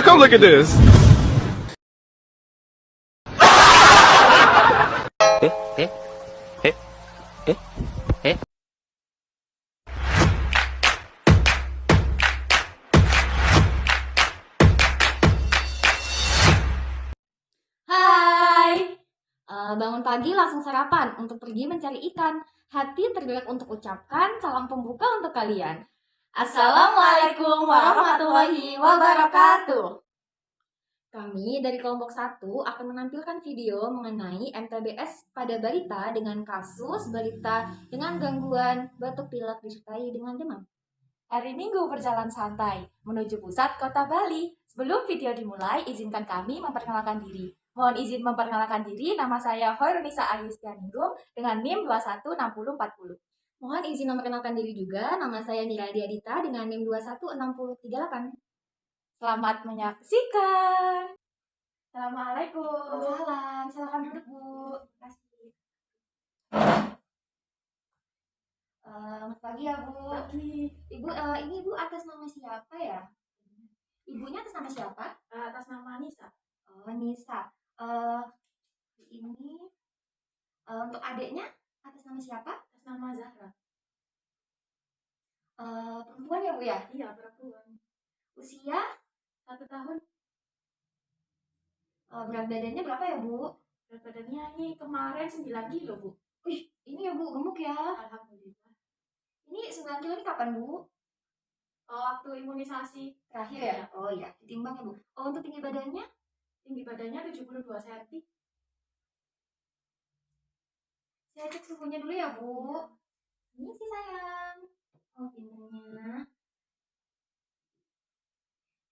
Come look at this. Hai, bangun pagi langsung sarapan untuk pergi mencari ikan. Hati tergerak untuk ucapkan salam pembuka untuk kalian. Assalamualaikum warahmatullahi wabarakatuh. Kami dari kelompok 1 akan menampilkan video mengenai MTBS pada balita dengan kasus balita dengan gangguan batuk pilek disertai dengan demam. Hari Minggu berjalan santai menuju pusat kota Bali. Sebelum video dimulai, izinkan kami memperkenalkan diri. Mohon izin memperkenalkan diri, nama saya Hoirunisa Ayustianingrum dengan NIM 216040. Mohon izin memperkenalkan diri juga, nama saya Nira Diadita dengan NIM 216038. Selamat menyaksikan. Assalamualaikum. Salam, silakan duduk Bu. Selamat pagi ya Bu. Ibu, ini Ibu atas nama siapa ya? Ibunya atas nama siapa? Atas nama Nisa. Oh, Nisa. Ini untuk adiknya atas nama siapa? Atas nama Zahra. Perempuan ya Bu ya? Iya, perempuan. Usia 1 tahun. berat badannya berapa ya Bu? Berat badannya ini kemarin 9 kilo, Bu. Wih, ini ya Bu, gemuk ya. Alhamdulillah. Ini 9 kilo ini kapan Bu? Waktu imunisasi Terakhir ya? Oh iya, ditimbang ya Bu. Oh, untuk tinggi badannya? tinggi badannya 72 cm. Saya cek suhunya dulu ya Bu. Ini sih sayang. Oh, pinternya.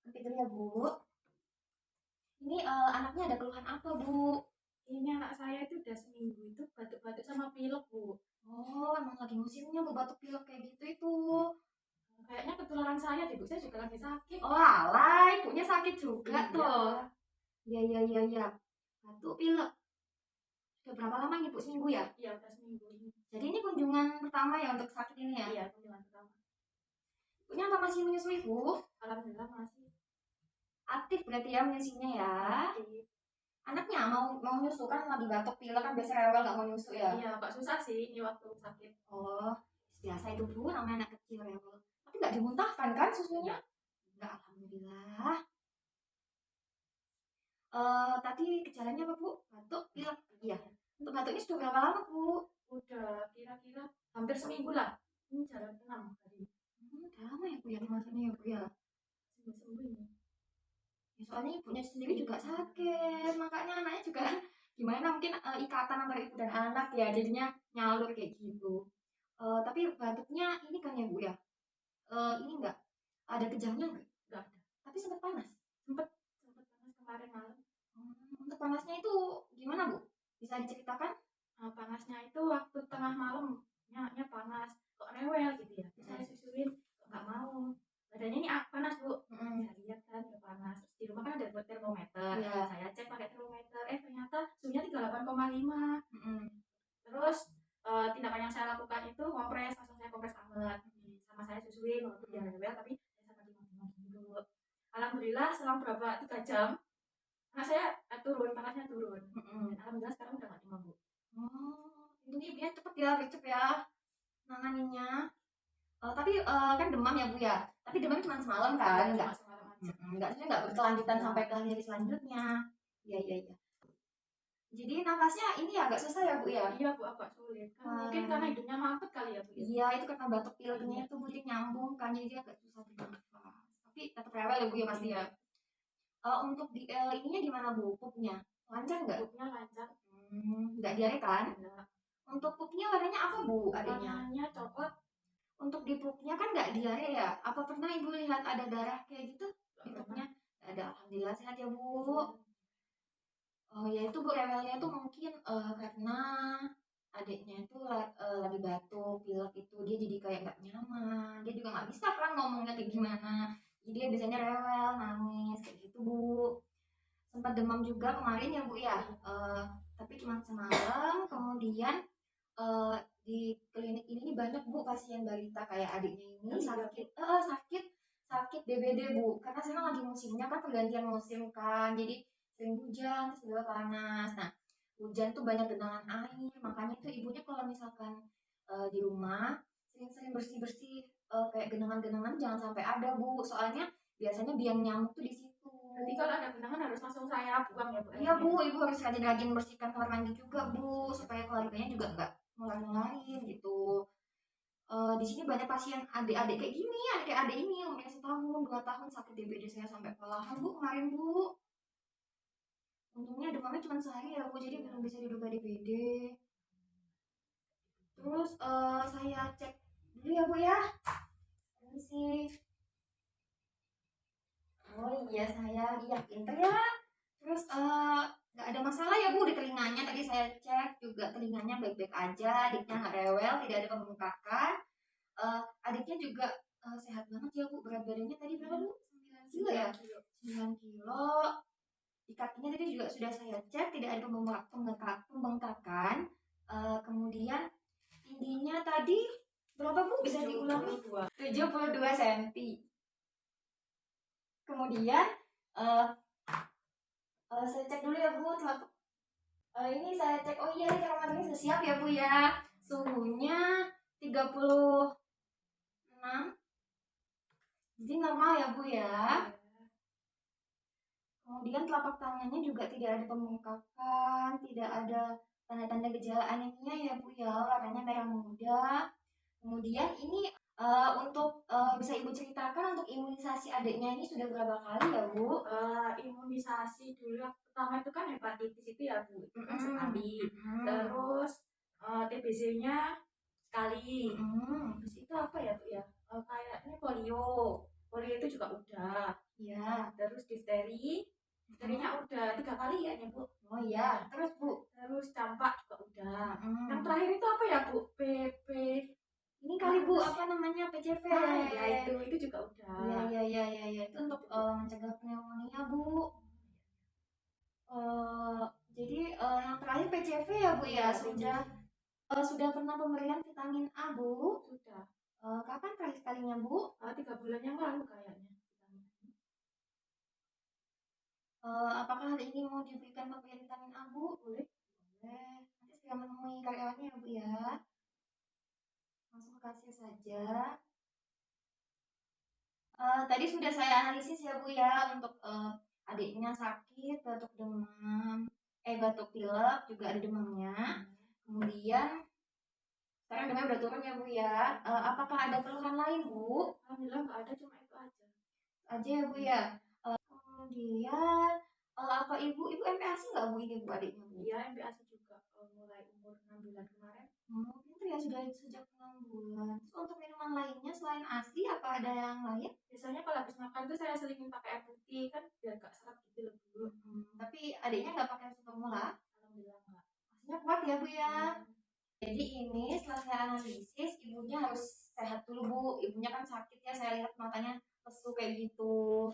Nanti dulu ya Bu. Ini anaknya ada keluhan apa Bu? Ini anak saya itu udah seminggu itu batuk-batuk sama pilek, Bu. Oh, emang lagi musimnya Bu batuk pilek kayak gitu itu. Kayaknya ketularan saya deh, Bu. Saya juga lagi sakit. Oh alah, ibunya sakit juga Iya. tuh. Iya. Batuk pilek. Sudah berapa lama ini Bu? Seminggu ya? Iya, udah seminggu ini. Jadi ini kunjungan pertama ya untuk sakit ini ya? Iya, kunjungan pertama. Ibunya apa masih menyusui Bu? Alhamdulillah masih Aktif berarti ya menyusuinya ya? aktif. Anaknya mau nyusu kan lagi batuk pilek kan biasa rewel nggak mau nyusu ya? Iya, agak susah sih ini waktu sakit. Oh, biasa itu Bu, namanya anak kecil rewel. Tapi nggak dimuntahkan kan susunya? Enggak, alhamdulillah. Tadi gejalanya apa Bu? Batuk pilek. Iya. Untuk batuknya sudah berapa lama Bu? Udah kira-kira hampir seminggu lah. Ini jalan 6 hari. Udah lama ya Bu ya kemarinnya ya Bu ya? Sembuh-sembuh ini. Ya, soalnya ibunya sendiri juga sakit, makanya anaknya juga gimana mungkin ikatan antara ibu dan anak ya jadinya nyalur kayak gitu. Tapi batuknya ini kan ya Bu ya, ini enggak ada kejangnya enggak? Enggak ada. Tapi sempat panas. Sempet panas kemarin malam. Untuk panasnya itu gimana Bu? Bisa diceritakan? Panasnya itu waktu tengah malam. Nyaknya panas. Kok rewel gitu ya. Saya susuin kok nggak mau. Badannya ini panas Bu. Saya lihat kan udah panas. Terus di rumah kan ada buat termometer. Iya. Saya cek pakai termometer. Ternyata suhunya 38,5. Terus tindakan yang saya lakukan itu kompres, langsung saya kompres hangat. Sama saya susuin walaupun dia rewel tapi saya sama dimang dulu. Alhamdulillah selang berapa 3 jam anak saya turun, panasnya turun. Alhamdulillah sekarang udah nggak demam Bu. Oh, ini ibunya cepet ya, gercep ya nanganinnya. Tapi kan demam ya Bu ya. Tapi demam cuma semalam kan, Cuma enggak? semalam aja. Enggak berkelanjutan sampai ke hari selanjutnya. Iya. Jadi nafasnya ini agak susah ya Bu ya? Iya Bu, agak sulit kan mungkin karena hidungnya mampet kali ya Bu ya. Iya, itu karena batuk pileknya itu Bu jadi nyambung kan, jadi dia agak susah bernafas. Tapi tetap rewel ya Bu ya pasti ya. Untuk di ininya gimana Bu? Pupnya lancar nggak? Pupnya lancar. Nggak diare kan? Enggak. Untuk pupnya warnanya apa Bu adanya? Warnanya coklat. Untuk di pupnya kan nggak diare ya? Apa pernah Ibu lihat ada darah kayak gitu di pupnya? Nggak ada, alhamdulillah sehat ya Bu. Oh ya itu Bu rewelnya tuh mungkin karena adiknya itu lagi batuk pilek itu dia jadi kayak nggak nyaman, dia juga nggak bisa kan ngomongnya kayak gimana, jadi dia biasanya rewel nangis kayak gitu Bu. Sempat demam juga kemarin ya Bu ya, tapi cuma semalam. Kemudian di klinik ini banyak Bu pasien balita kayak adiknya ini sakit sakit DBD Bu, karena sekarang lagi musimnya kan pergantian musim kan, jadi sering hujan terus juga panas. Nah hujan tuh banyak genangan air, makanya tuh ibunya kalau misalkan di rumah sering-sering bersih-bersih kayak genangan-genangan jangan sampai ada Bu, soalnya biasanya biang nyamuk tuh di situ. Berarti kalau ada genangan harus langsung saya buang ya Bu? Iya Bu, ibu harus rajin-rajin bersihkan kamar mandi juga Bu, supaya keluarganya juga nggak ngelar-ngelarin gitu. Di sini banyak pasien adik-adik kayak gini, adik-adik ini umurnya 1 tahun 2 tahun sakit DBD, saya sampai kelelahan Bu kemarin Bu. Untungnya demamnya cuma sehari ya Bu, jadi belum bisa diduga DBD. Terus saya cek dulu ya Bu ya. Permisi. Oh iya, saya iya pinter ya. Terus nggak ada masalah ya Bu di telinganya, tadi saya cek juga telinganya baik-baik aja, adiknya nggak rewel, tidak ada pembengkakan. Adiknya juga sehat banget ya Bu, berat badannya tadi berapa Bu? 9 kilo ya? 9 kilo. Di kakinya tadi juga sudah saya cek, tidak ada pembengkakan. Kemudian tingginya tadi berapa Bu? Bisa diulangi? 72 cm. Kemudian saya cek dulu ya Bu, ini saya cek, oh iya kamar mandinya sudah siap ya Bu ya. Suhunya 36, jadi normal ya Bu ya. Kemudian telapak tangannya juga tidak ada pembengkakan, tidak ada tanda-tanda gejala anemia ya Bu ya, warnanya merah muda. Kemudian ini untuk bisa Ibu ceritakan untuk imunisasi adiknya ini sudah berapa kali ya Bu? Imunisasi dulu yang pertama itu kan hepatitis itu ya Bu, itu kan sekali. Terus TBC-nya sekali. Terus itu apa ya Bu ya? Kayaknya polio itu juga udah. Iya. Terus difterinya udah 3 kali ya Bu. Oh iya. Terus Bu? Terus campak juga udah. Yang terakhir itu apa ya Bu? PP ini kali Bu, apa namanya, PCV. Ya itu juga udah. Iya itu untuk mencegah pneumonia Bu. Jadi yang terakhir PCV ya Bu ya, sudah pernah pemberian vitamin A Bu? Sudah. Kapan terakhir kalinya Bu? 3 bulan yang lalu kayaknya. Apakah hari ini mau diberikan pemberian vitamin A Bu? Boleh. Nanti segera menemui karyawannya ya Bu ya. Langsung kasih saja. Tadi sudah saya analisis ya Bu ya, untuk adiknya sakit, batuk demam, batuk pilek juga ada demamnya. Kemudian sekarang demamnya udah turun ya Bu ya. Apakah ada keluhan lain Bu? Alhamdulillah nggak ada, cuma itu aja. Aja ya Bu ya. Kemudian apa Ibu MPASI nggak Bu ini Bu adiknya Bu? Iya, MPASI juga mulai umur 6 bulan kemarin. Itu ya sudah sejak 6 bulan. So, untuk minuman lainnya selain ASI apa ada yang lain? Biasanya kalau habis makan tuh saya selingin pakai air putih kan biar gak seret gitu loh Bu. Tapi adiknya nggak pakai susu formula? Alhamdulillah nggak. Maksudnya kuat ya Bu ya. Jadi ini setelah saya analisis, ibunya harus sehat dulu Bu. Ibunya kan sakit ya, saya lihat matanya lesu kayak gitu.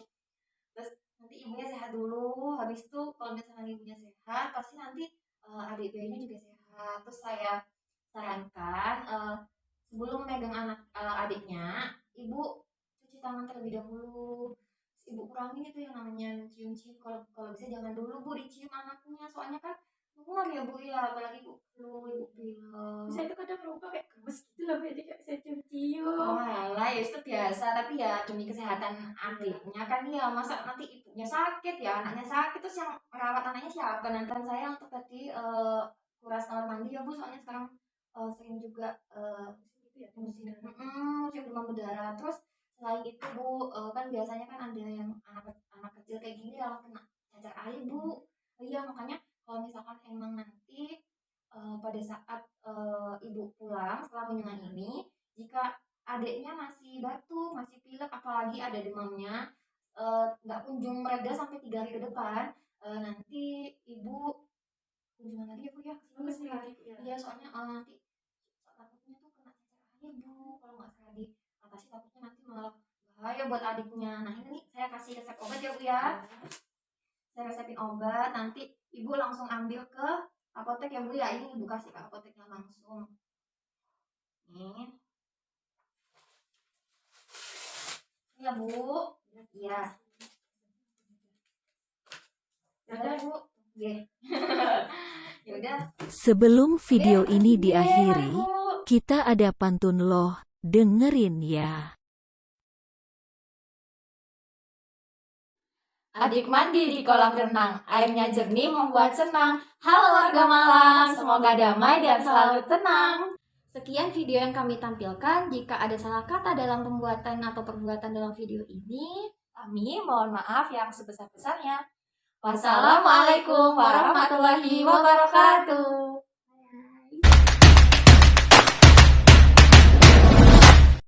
Terus nanti ibunya sehat dulu. Habis itu kalau misalnya ibunya sehat, pasti nanti adik bayinya juga sehat. Terus saya sarankan sebelum megang anak adiknya, ibu cuci tangan terlebih dahulu. Terus ibu kurangin itu yang namanya cium-cium. Kalau bisa jangan dulu Bu dicium anaknya, soalnya kan keluar ya Bu ya, apalagi ibu flu, ibu pilek. Saya itu kadang lupa kayak gemes gitu loh, jadi kayak saya cium-cium. Oh alah, ya itu biasa, tapi ya demi kesehatan adiknya kan ya, masa nanti ibunya sakit ya, anaknya sakit, terus yang merawat anaknya siapa? Nanti saya untuk tadi kuras kamar mandi ya Bu, soalnya sekarang sering juga musim demam berdarah. Terus selain itu Bu, kan biasanya kan ada yang anak kecil kayak gini lalu kena cacar air Bu. Iya, makanya kalau misalkan emang nanti pada saat ibu pulang setelah kunjungan ini, jika adiknya masih batuk, masih pilek, apalagi ada demamnya, nggak kunjung mereda sampai 3 hari ke depan, nanti ibu kunjungan lagi ya Bu ya, kesini ya. Iya, soalnya nanti takutnya tuh kena cacar air Bu, kalau nggak segera diatasi takutnya nanti malah bahaya buat adiknya. Nah ini nih saya kasih resep obat ya Bu ya. Saya resepin obat, nanti ibu langsung ambil ke apotek ya Bu ya. Ini ibu kasih ke apoteknya langsung. Nih. Ini ya ya Bu. Iya. Ya udah Bu. Oke. Ya udah. Sebelum video Oke, ini mari, diakhiri, Bu. kita ada pantun loh, dengerin ya. Adik mandi di kolam renang, airnya jernih membuat senang. Halo warga Malang, semoga damai dan selalu tenang. Sekian video yang kami tampilkan. Jika ada salah kata dalam pembuatan atau perbuatan dalam video ini, Kami mohon maaf yang sebesar-besarnya. Wassalamualaikum warahmatullahi wabarakatuh.